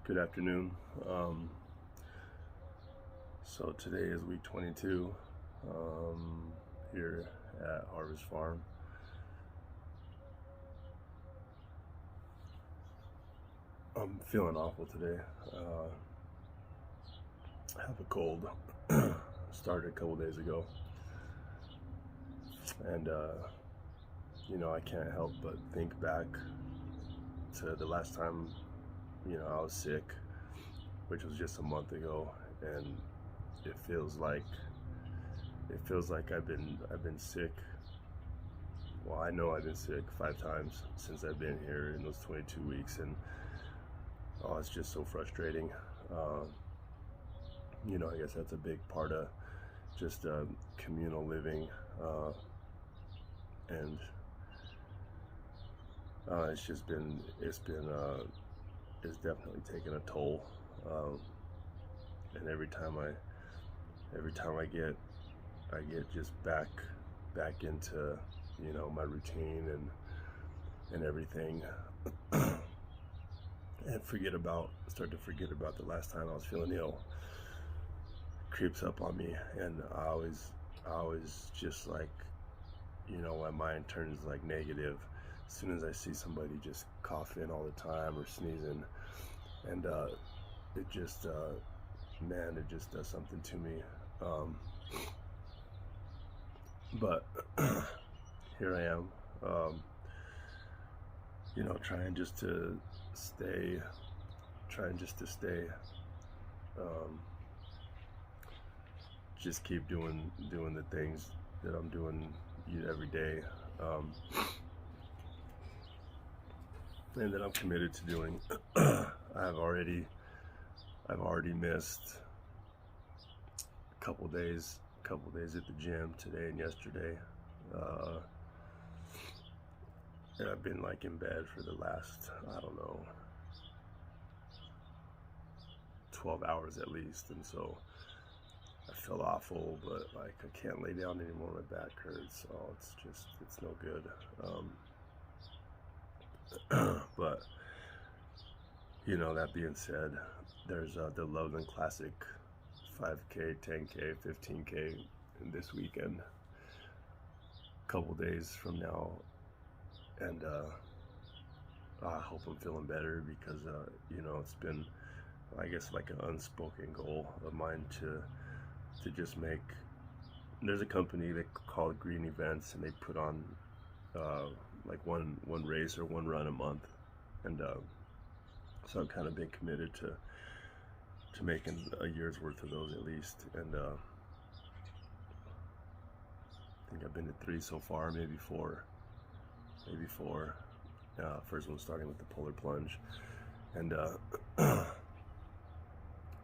Good afternoon. So today is week 22 here at Harvest Farm. I'm feeling awful today. I have a cold. Started a couple days ago, and I can't help but think back to the last time I was sick, which was just a month ago, and it feels like I've been sick. Well, I know I've been sick 5 times since I've been here in those 22 weeks, and it's just so frustrating. I guess that's a big part of just communal living, and it's definitely taken a toll. And every time I get just back into my routine and everything, and start to forget about the last time I was feeling ill. Creeps up on me, and I always just my mind turns like negative as soon as I see somebody just coughing all the time or sneezing, and it just it just does something to me. But here I am, trying just to stay, just keep doing the things that I'm doing every day, and that I'm committed to doing. I've already missed a couple days at the gym today and yesterday, and I've been in bed for the last, I don't know, 12 hours at least, and so I feel awful, but I can't lay down anymore. My back hurts. It's no good. But that being said, there's the Loveland Classic 5K, 10K, 15K this weekend, a couple days from now, and I hope I'm feeling better, because it's been, I guess, like an unspoken goal of mine to just make. There's a company they call it Green Events, and they put on one race or one run a month, and so I've kind of been committed to making a year's worth of those at least, and I think I've been to 3 so far, maybe 4. First one starting with the polar plunge, and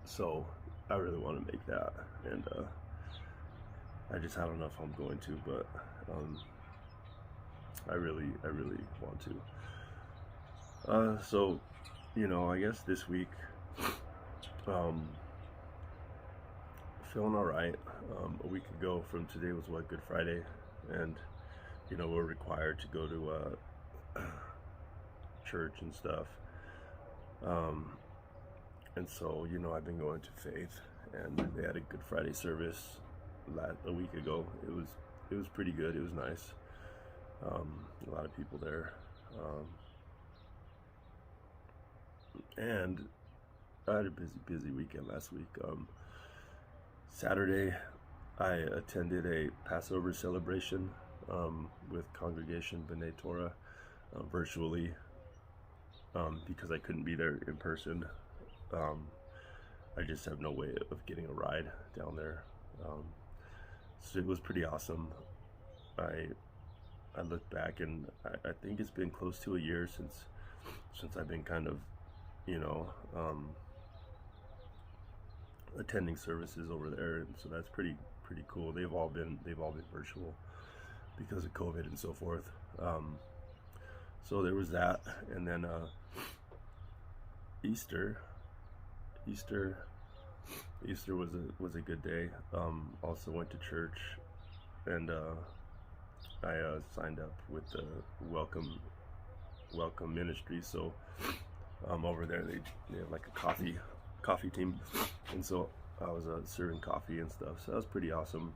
so I really want to make that, and I don't know if I'm going to, but I really want to. So I guess this week, feeling all right. A week ago from today was Good Friday, and we're required to go to church and stuff, and so I've been going to Faith, and they had a Good Friday service a week ago. It was pretty good. It was nice. A lot of people there, and I had a busy weekend last week. Saturday, I attended a Passover celebration with Congregation B'nai Torah virtually, because I couldn't be there in person. I just have no way of getting a ride down there. So it was pretty awesome. I look back, and I think it's been close to a year since I've been kind of attending services over there, and so that's pretty cool. They've all been virtual because of COVID and so forth. So there was that, and then Easter was a good day. Also went to church, and I signed up with the welcome ministry. So over there. They have like a coffee team, and so I was serving coffee and stuff. So that was pretty awesome.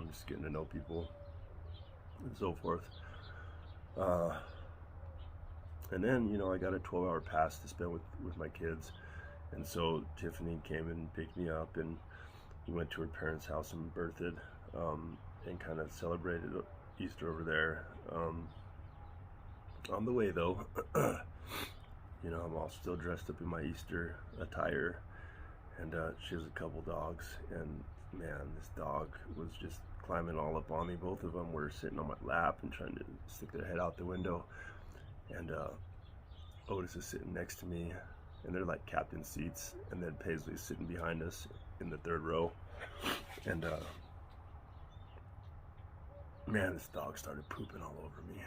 Just getting to know people and so forth. And then, you know, I got a 12-hour pass to spend with my kids. And so Tiffany came and picked me up, and we went to her parents' house in Berthoud, and kind of celebrated Easter over there. On the way though, you know, I'm all still dressed up in my Easter attire, and she has a couple dogs, and man, this dog was just climbing all up on me. Both of them were sitting on my lap and trying to stick their head out the window, and Otis is sitting next to me, and they're like captain seats, and then Paisley's sitting behind us in the third row, and man, this dog started pooping all over me.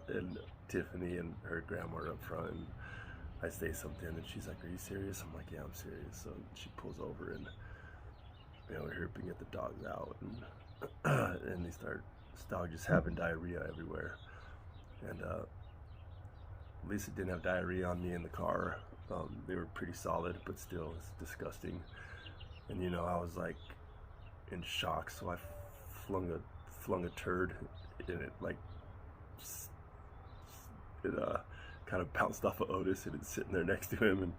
And Tiffany and her grandma are up front, and I say something, and she's like, "Are you serious?" I'm like, "Yeah, I'm serious." So she pulls over, and you know, we're helping get the dogs out, and and this dog just having diarrhea everywhere, and at least it didn't have diarrhea on me in the car. They were pretty solid, but still, it's disgusting. And you know, I was like in shock, so I flung a turd, and it like kind of bounced off of Otis, and it's sitting there next to him, and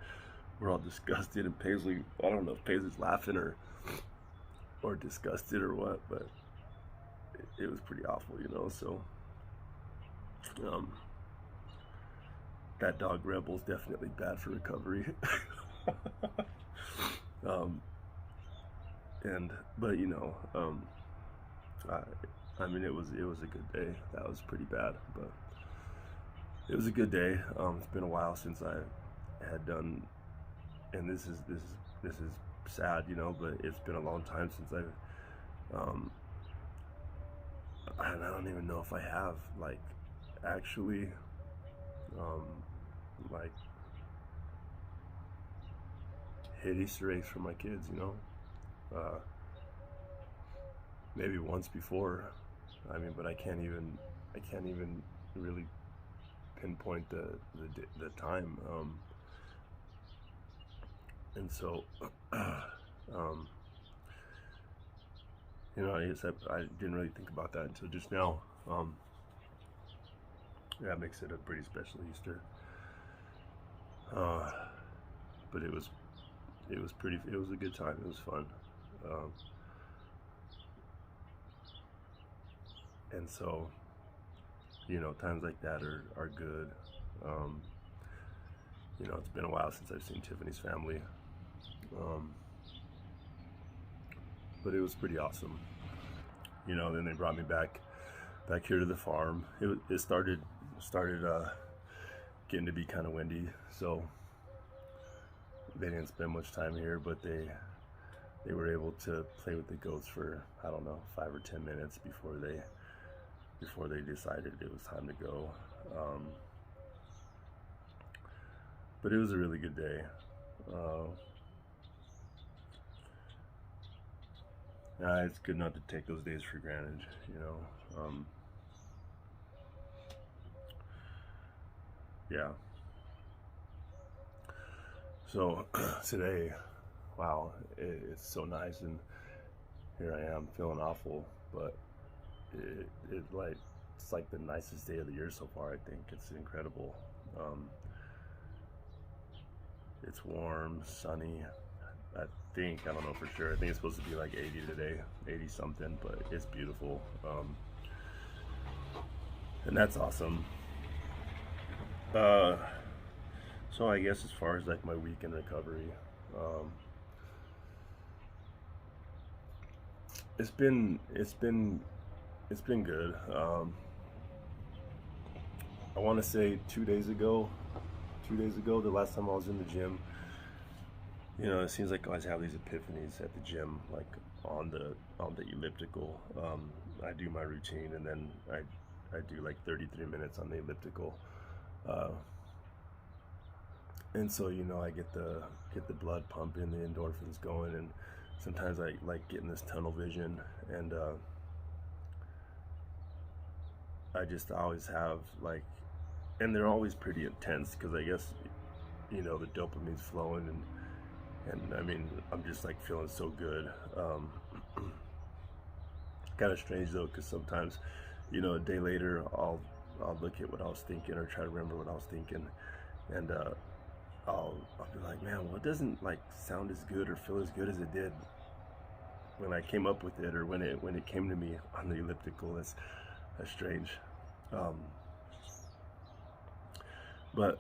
we're all disgusted. And Paisley, I don't know if Paisley's laughing or disgusted or what, but it was pretty awful, you know. So that dog Rebel's definitely bad for recovery. But you know, I mean, it was a good day. That was pretty bad, but it was a good day. It's been a while since I had done, and this is sad, you know, but it's been a long time since and I don't even know if I have like actually like hit Easter eggs for my kids, you know. Maybe once before, I mean, but I can't even really pinpoint the time, and so you know, I guess I didn't really think about that until just now. That makes it a pretty special Easter, but it was a good time. It was fun. And so, you know, times like that are good. You know, it's been a while since I've seen Tiffany's family, but it was pretty awesome. You know, then they brought me back here to the farm. It started getting to be kind of windy, so they didn't spend much time here, but they were able to play with the goats for, I don't know, 5 or 10 minutes before they decided it was time to go. But it was a really good day. It's good not to take those days for granted, you know. Yeah. So today, wow, it's so nice, and here I am feeling awful, but it's like the nicest day of the year so far. I think it's incredible. It's warm, sunny. I don't know for sure. I think it's supposed to be like 80 today, 80 something, but it's beautiful. And that's awesome. So I guess as far as like my weekend recovery, it's been good. I want to say 2 days ago, the last time I was in the gym. You know, it seems like I always have these epiphanies at the gym, like on the elliptical. I do my routine, and then I do like 33 minutes on the elliptical, and so, you know, I get the blood pumping, the endorphins going, and sometimes I like getting this tunnel vision, and I always have like and they're always pretty intense because I guess the dopamine's flowing, and I mean I'm just like feeling so good. Kind of strange though, because sometimes a day later I'll look at what I was thinking or try to remember what I was thinking, and I'll be like, man, what doesn't like sound as good or feel as good as it did when I came up with it, or when it came to me on the elliptical. That's strange. Um, but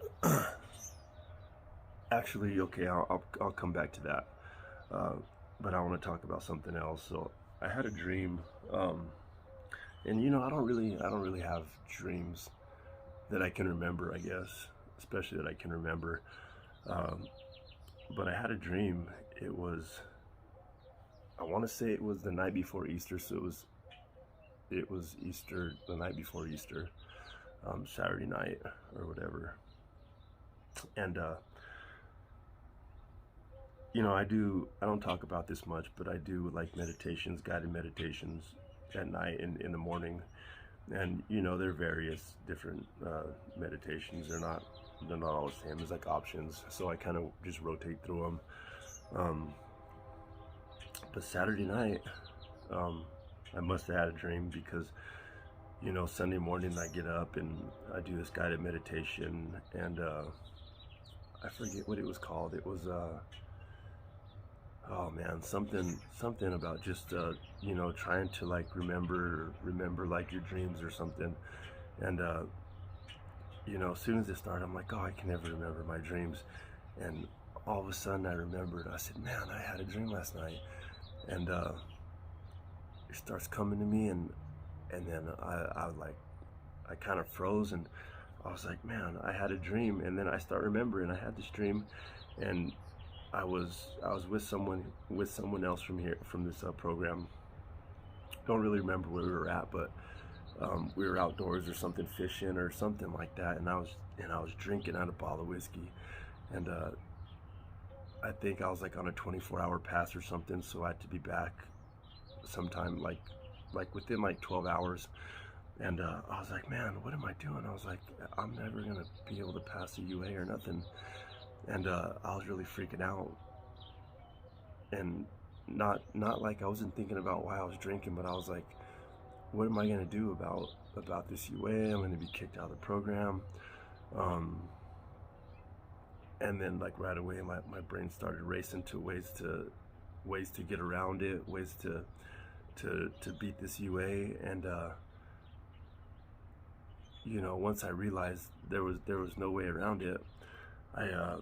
actually, okay, I'll come back to that. Uh, but I want to talk about something else. So I had a dream, and I don't really have dreams that I can remember. I guess, especially that I can remember. Um, but I had a dream. I want to say it was the night before Easter, so it was Easter, the night before Easter, Saturday night or whatever. And I don't talk about this much, but I do like meditations, guided meditations at night and in the morning. And there are various different meditations. They're not all the same. There's like options, so I kind of just rotate through them. Um, but Saturday night, um, I must have had a dream because Sunday morning I get up and I do this guided meditation, and I forget what it was called. It was oh man, something about just trying to like remember like your dreams or something. And as soon as it started, I'm like, oh, I can never remember my dreams. And all of a sudden I remembered. I said, man, I had a dream last night. And it starts coming to me, and then I kind of froze, and I was like, man, I had a dream. And then I start remembering I had this dream, and I was with someone else from this program. Don't really remember where we were at, but we were outdoors or something, fishing or something like that. And I was drinking out a bottle of whiskey, and I think I was like on a 24-hour pass or something, so I had to be back sometime like within like 12 hours. And I was like, man, what am I doing? I was like, I'm never gonna be able to pass a UA or nothing. And I was really freaking out, and not like I wasn't thinking about why I was drinking, but I was like, what am I gonna do about this UA? I'm gonna be kicked out of the program. Um, and then like right away, my brain started racing to ways to get around it, ways to beat this UA. And once I realized there was no way around it, I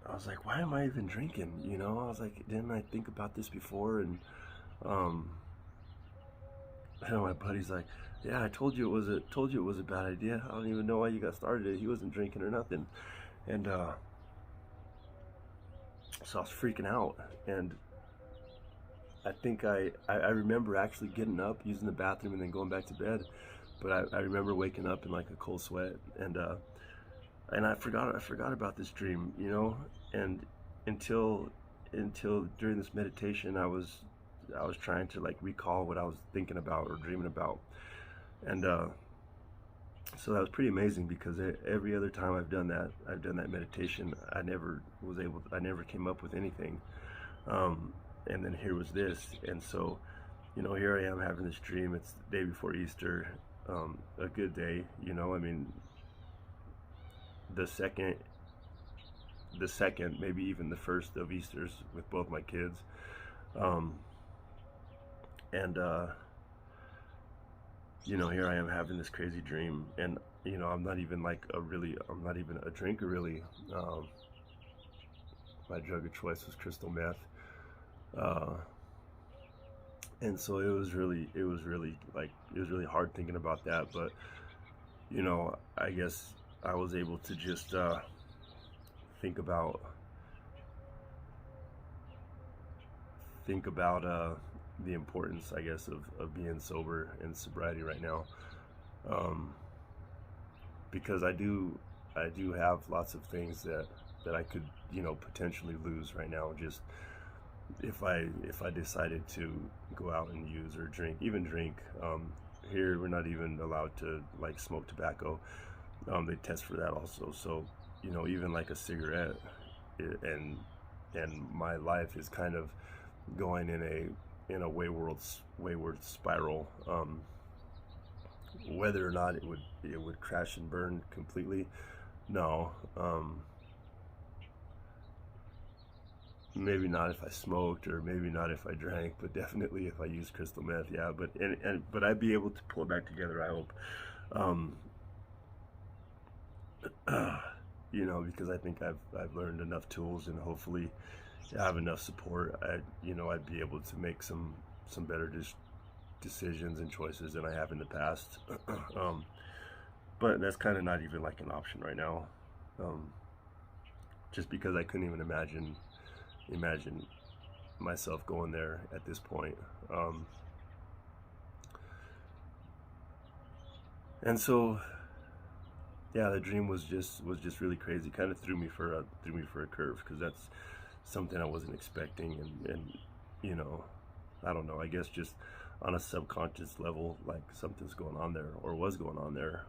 I was like, why am I even drinking? I was like, didn't I think about this before? And um, my buddy's like, yeah, I told you it was a bad idea. I don't even know why you got started it. He wasn't drinking or nothing. And so I was freaking out. And I think I remember actually getting up, using the bathroom, and then going back to bed. But I remember waking up in like a cold sweat, and I forgot about this dream, and until during this meditation, I was trying to like recall what I was thinking about or dreaming about. And so that was pretty amazing, because every other time I've done that meditation, I never came up with anything. And then here was this. And so here I am having this dream. It's the day before Easter, a good day, I mean, the second maybe even the first of Easters with both my kids. um, and here I am having this crazy dream. And I'm not even a drinker really. My drug of choice was crystal meth. uh, and so it was really hard thinking about that. But I guess I was able to just think about the importance, I guess, of being sober and sobriety right now. um, because I do have lots of things that I could potentially lose right now, just if I decided to go out and use or drink, even drink. Here we're not even allowed to like smoke tobacco. They test for that also. So, you know, even like a cigarette, and my life is kind of going in a wayward spiral. Whether or not it would crash and burn completely, no. Maybe not if I smoked, or maybe not if I drank, but definitely if I used crystal meth, yeah. But I'd be able to pull it back together, I hope. Um, you know, because I think I've learned enough tools, and hopefully have enough support. I'd be able to make some better decisions and choices than I have in the past. um, but that's kind of not even like an option right now. Um, just because I couldn't even imagine myself going there at this point. And so, yeah, the dream was just really crazy. Kind of threw me for a curve, because that's something I wasn't expecting, and you know, I don't know. I guess just on a subconscious level, like something's going on there, or was going on there.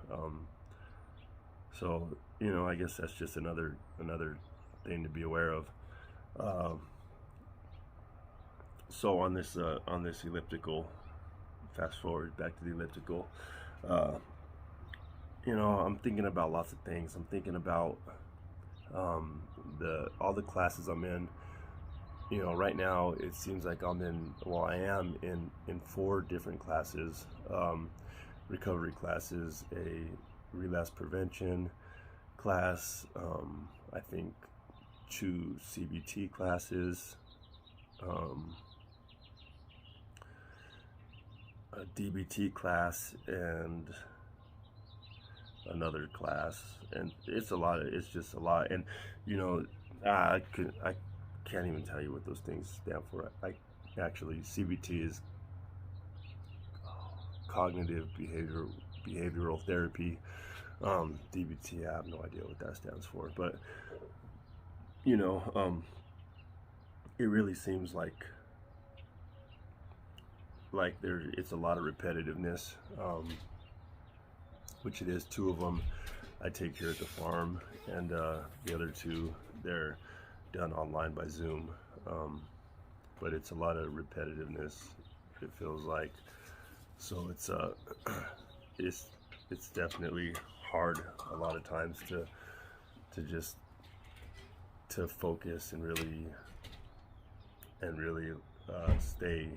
So, you know, I guess that's just another thing to be aware of. Um, so on this elliptical, fast forward back to the elliptical. Uh, you know, I'm thinking about lots of things. I'm thinking about the all the classes I'm in. You know, right now it seems like I am in 4 different classes. Recovery classes, a relapse prevention class, I think 2 CBT classes, a DBT class, and another class. And it's just a lot. And you know, I can't even tell you what those things stand for. I actually, CBT is cognitive behavioral therapy. DBT, I have no idea what that stands for, but you know, it really seems like it's a lot of repetitiveness, which it is. 2 of them I take here at the farm, and the other 2, they're done online by Zoom. But it's a lot of repetitiveness, it feels like. So it's it's definitely hard a lot of times to just to focus and really stay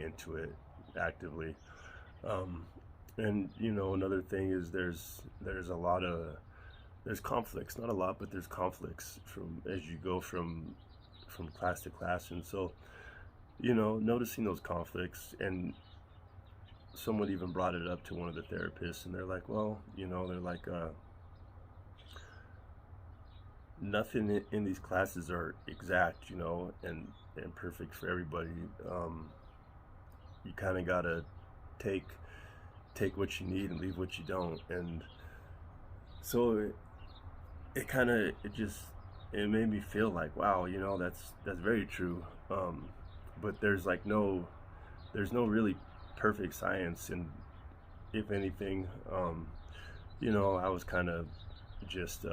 into it actively. And you know, another thing is there's a lot of there's conflicts, not a lot, but there's conflicts from as you go from class to class. And so, you know, noticing those conflicts, and someone even brought it up to one of the therapists, and they're like, well, you know, they're like, nothing in these classes are exact, you know, and perfect for everybody. You kind of gotta take what you need and leave what you don't. And so it kind of it made me feel like, wow, you know, that's very true. But there's no really perfect science. And if anything, you know, I was kind of just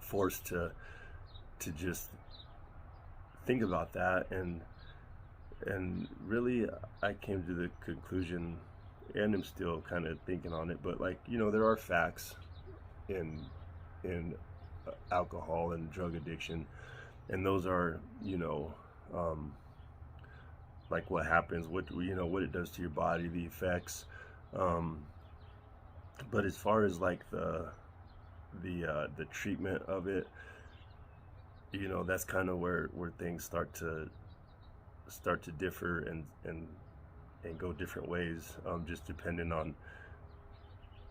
forced to just think about that. And really, I came to the conclusion, and I'm still kind of thinking on it, but like, you know, there are facts in alcohol and drug addiction, and those are, you know, like what happens, what you know, what it does to your body, the effects. But as far as like the treatment of it, you know, that's kind of where things start to differ, and go different ways, just depending on,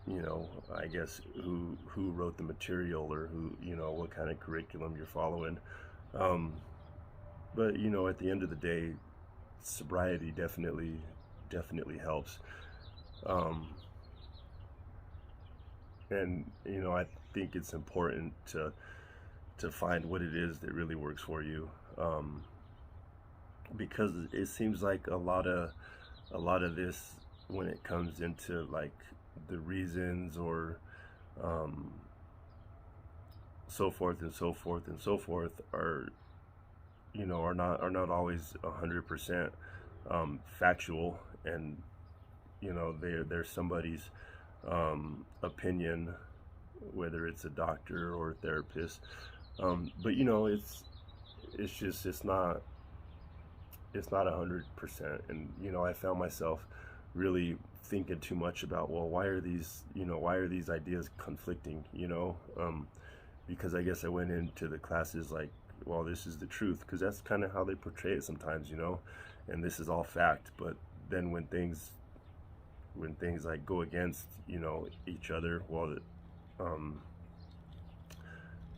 you know, I guess who wrote the material, or who, you know, what kind of curriculum you're following. But you know, at the end of the day, sobriety definitely helps. And you know, I think it's important to find what it is that really works for you, because it seems like a lot of this, when it comes into like the reasons, or um, so forth and so forth and so forth, are, are not always 100% factual, and they're somebody's opinion, whether it's a doctor or a therapist. But it's not 100%. And I found myself really thinking too much about, well, why are these ideas conflicting, because I guess I went into the classes like, well, this is the truth, because that's kind of how they portray it sometimes, and this is all fact. But then when things like go against each other, well, um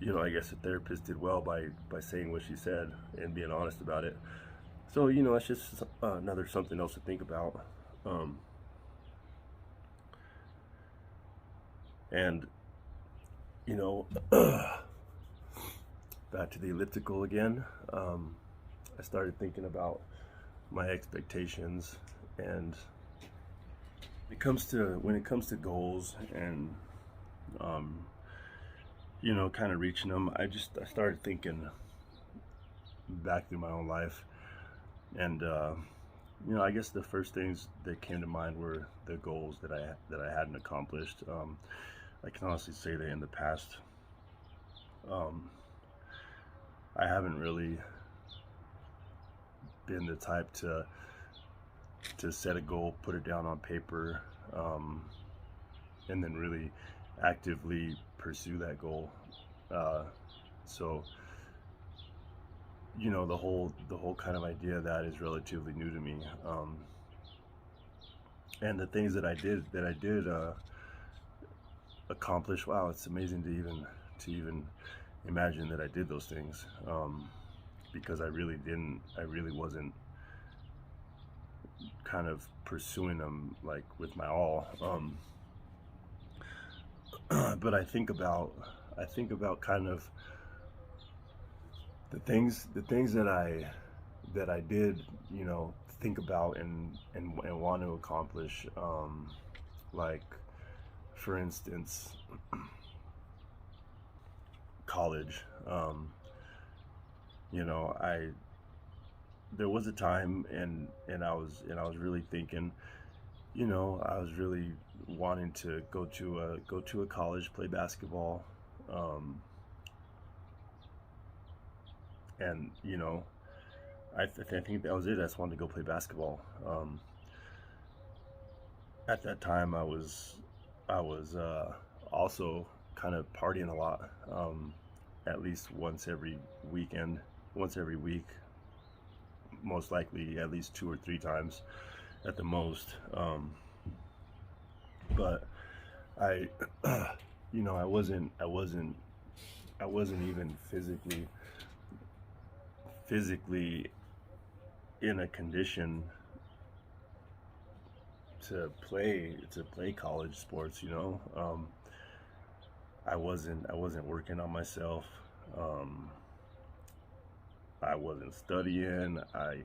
I guess the therapist did well by saying what she said and being honest about it. So that's just another something else to think about. um and you know back to the elliptical again. I started thinking about my expectations, and when it comes to goals, and um, kind of reaching them, I started thinking back through my own life, and I guess the first things that came to mind were the goals that I hadn't accomplished. I can honestly say that in the past, um, I haven't really been the type to set a goal, put it down on paper, and then really actively pursue that goal. So the whole kind of idea of that is relatively new to me. And the things that I did accomplish, wow, it's amazing to even imagine that I did those things, because I really wasn't kind of pursuing them like with my all. But I think about kind of the things that I did, think about and want to accomplish. Like, for instance, college. I There was a time, and I was really thinking, I was really wanting to go to a college, play basketball, um, and I think that was it. I just wanted to go play basketball. At that time, I was also kind of partying a lot, at least once every week, most likely at least 2 or 3 times at the most. But I, I wasn't even physically in a condition to play college sports. I wasn't working on myself. Um, I wasn't studying. I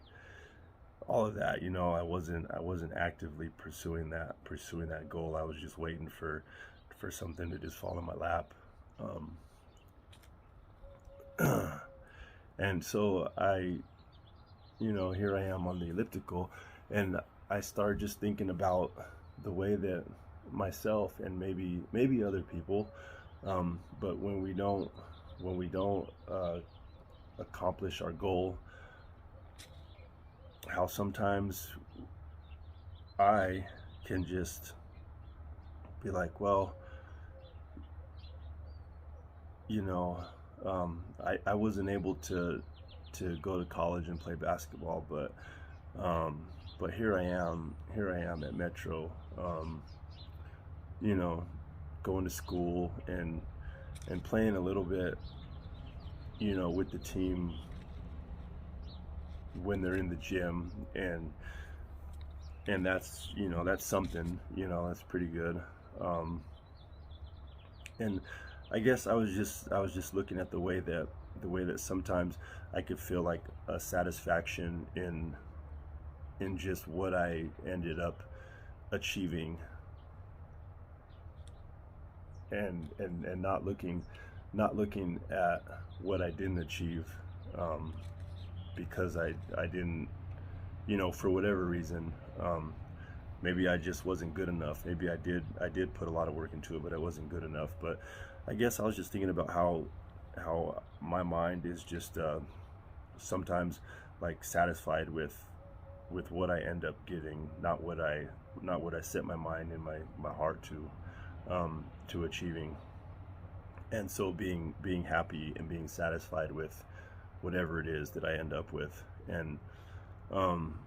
All of that. I wasn't actively pursuing that goal. I was just waiting for something to just fall in my lap. Um, and so here I am on the elliptical, and I started just thinking about the way that myself and maybe other people, but when we don't accomplish our goal, how sometimes I can just be like, well, you know, I wasn't able to go to college and play basketball, but here I am at Metro, you know, going to school and playing a little bit, with the team when they're in the gym, and that's something, that's pretty good. Um, and I guess I was just looking at the way that sometimes I could feel like a satisfaction in just what I ended up achieving, and not looking at what I didn't achieve, um, because I didn't, for whatever reason, maybe I just wasn't good enough. Maybe I did put a lot of work into it, but I wasn't good enough. But I guess I was just thinking about how my mind is just, sometimes, like, satisfied with what I end up getting, not what I set my mind and my heart to achieving. And so being happy and being satisfied with whatever it is that I end up with. And um,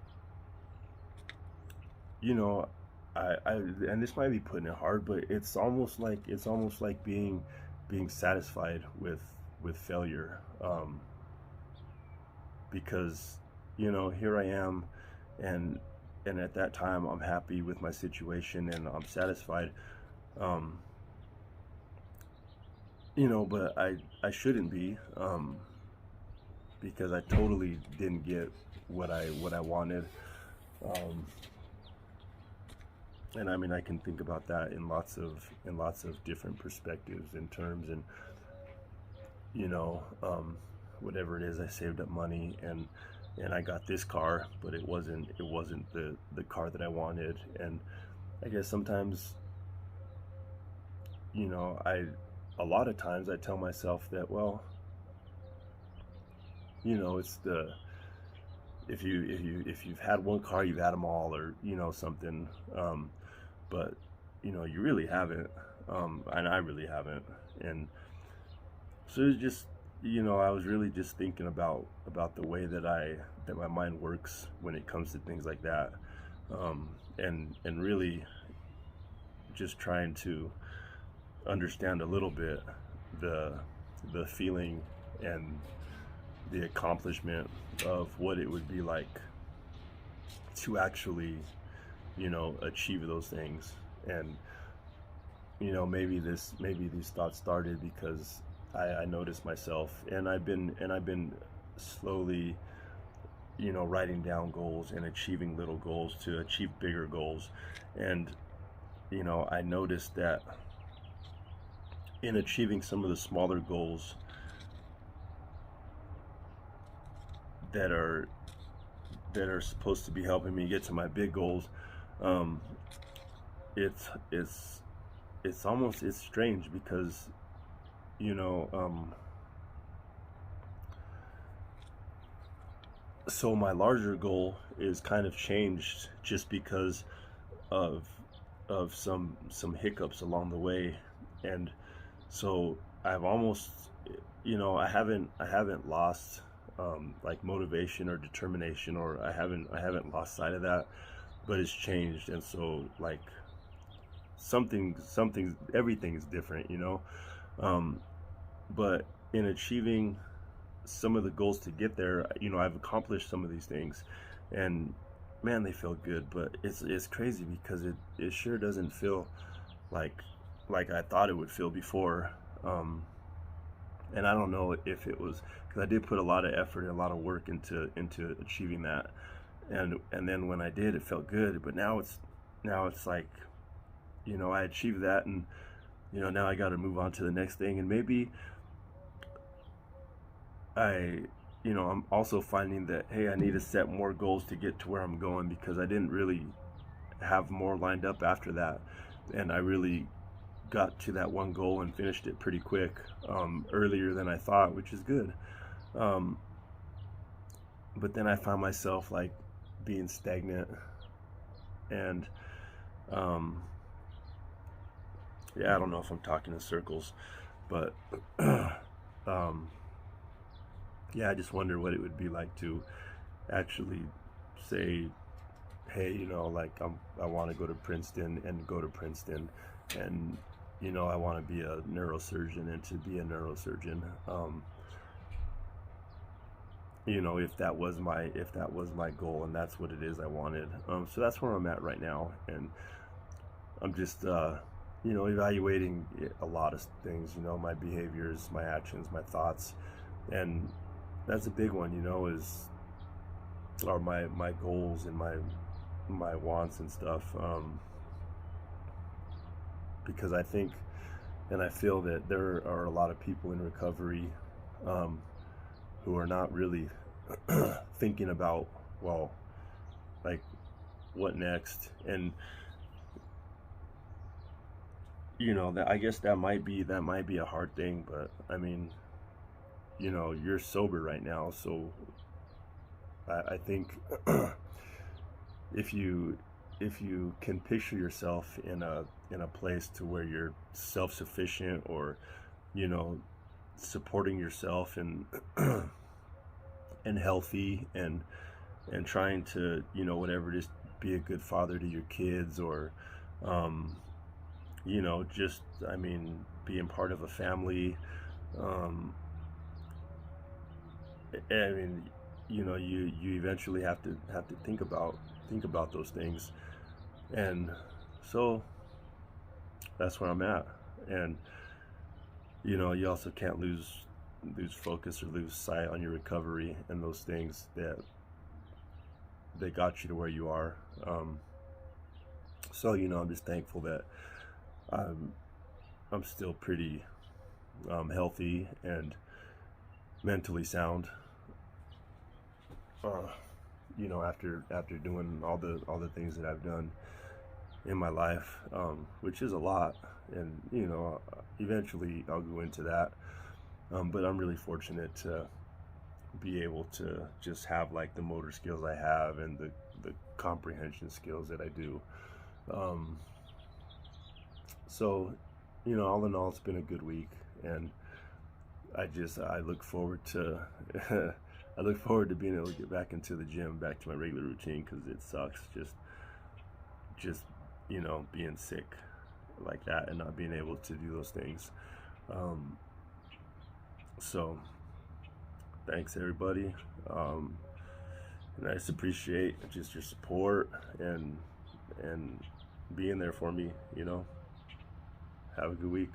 you know, I and this might be putting it hard, but it's almost like being satisfied with failure, because here I am, and at that time I'm happy with my situation and I'm satisfied, um, but I shouldn't be, because I totally didn't get what I wanted. Um, and I mean, I can think about that in lots of different perspectives and terms, and you know, um, whatever it is, I saved up money, and I got this car, but it wasn't the car that I wanted. And I guess sometimes, I a lot of times I tell myself that, well, it's the if you've had one car, you've had them all, or something. But you really haven't, and I really haven't. And so it's just, I was really just thinking about the way that my mind works when it comes to things like that, and really just trying to understand a little bit the the feeling and the accomplishment of what it would be like to actually, achieve those things. And maybe these thoughts started because I noticed myself, and I've been slowly, writing down goals and achieving little goals to achieve bigger goals. And I noticed that in achieving some of the smaller goals that are supposed to be helping me get to my big goals, um, it's it's it's strange because you know um, so my larger goal is kind of changed just because of some hiccups along the way. And so I've almost, I haven't lost, like, motivation or determination, or I haven't lost sight of that, but it's changed. And so, like, something everything's different, um, but in achieving some of the goals to get there, I've accomplished some of these things, and man, they feel good. But it's crazy because it sure doesn't feel like I thought it would feel before. Um, and I don't know if it was because I did put a lot of effort and a lot of work into achieving that, and then when I did, it felt good. But now it's like, I achieved that, and now I got to move on to the next thing. And maybe I, I'm also finding that, hey, I need to set more goals to get to where I'm going, because I didn't really have more lined up after that. And I really got to that one goal and finished it pretty quick, earlier than I thought, which is good. Um, but then I found myself, like, being stagnant, and um, yeah, I don't know if I'm talking in circles, but um, yeah, I just wonder what it would be like to actually say, hey, like, I want to go to Princeton, and go to Princeton, and I want to be a neurosurgeon, and to be a neurosurgeon. If that was my goal, and that's what it is I wanted. So that's where I'm at right now, and I'm just, evaluating a lot of things, my behaviors, my actions, my thoughts, and that's a big one, are my goals and my wants and stuff, because I think And I feel that there are a lot of people in recovery um, who are not really thinking about, well, like, what next? And that, I guess that might be a hard thing, but I mean, you're sober right now, so I think if you can picture yourself in a place to where you're self-sufficient, or you know supporting yourself and and healthy, and trying to, whatever it is, be a good father to your kids, or um just, I mean, being part of a family. um I mean, you eventually have to think about those things. And so that's where I'm at. And you also can't lose focus or lose sight on your recovery and those things that got you to where you are. So I'm just thankful that I'm I'm still pretty healthy and mentally sound. Uh, after doing all the things that I've done in my life, which is a lot, and eventually I'll go into that. But I'm really fortunate to be able to just have like the motor skills I have, and the comprehension skills that I do. Um, so, all in all, it's been a good week, and I look forward to I look forward to being able to get back into the gym, back to my regular routine, because it sucks just being sick like that and not being able to do those things. Um, so thanks everybody, and I just appreciate just your support and being there for me. Have a good week.